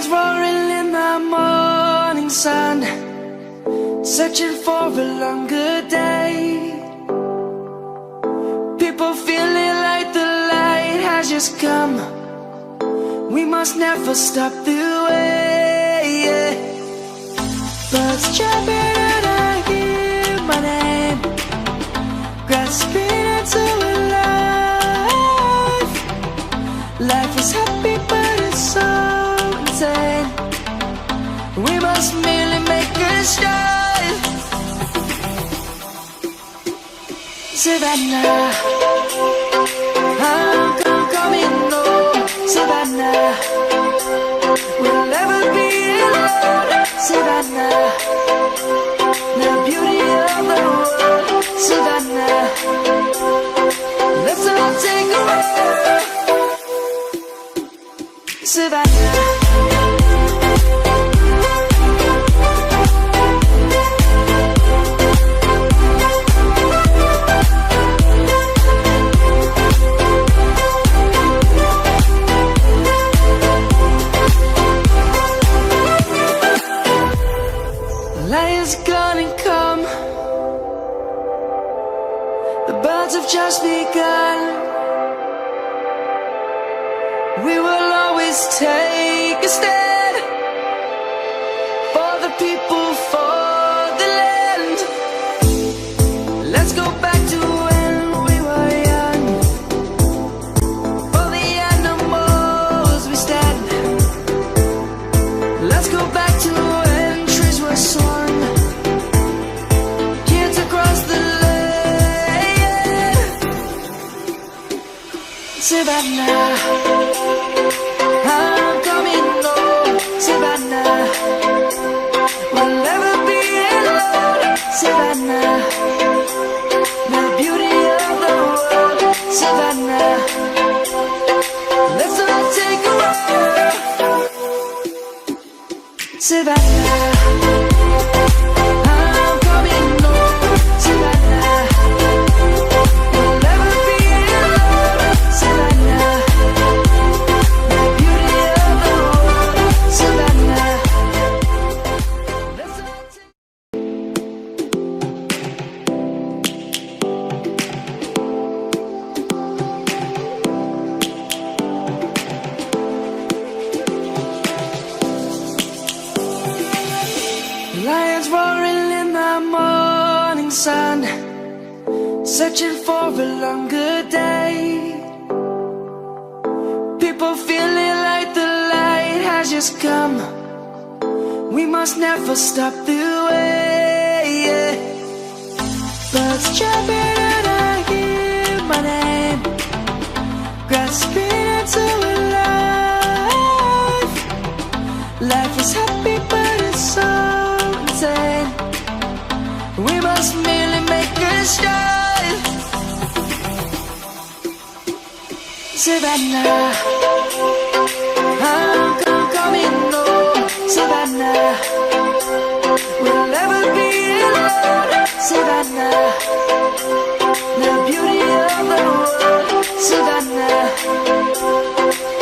Lions roaring in the morning sun, searching for a longer day. People feeling like the light has just come. We must never stop the way. Birds chirping and I hear my name, grasping into a life. Life is happy but it's so insane. We must merely make a start. Savannah, I'm coming home. Savannah, we'll never be alone. Savannah, the beauty of the world. Savannah, let's all take a ride. Savannah. Lion's gonna come. The birds have just begun. We will always take a stand for the people, for the land. Let's go back to when we were young. For the animals we stand. Let's go back to when trees were swung. Kids across the land. Savannah, I'm coming home. Savannah, we'll never be alone. Savannah, the beauty of the world. Savannah, let's all take a ride. Savannah, I'm coming home. Savannah, we'll never be alone. Savannah, the beauty of the world. Savannah, let's all take. Lions roaring in the morning sun, searching for a longer day. People feeling like the light has just come. We must never stop the way. Birds chirping and I hear my name, grasping into a life. Life is happy but it's so insane. We must merely make a start. Savannah.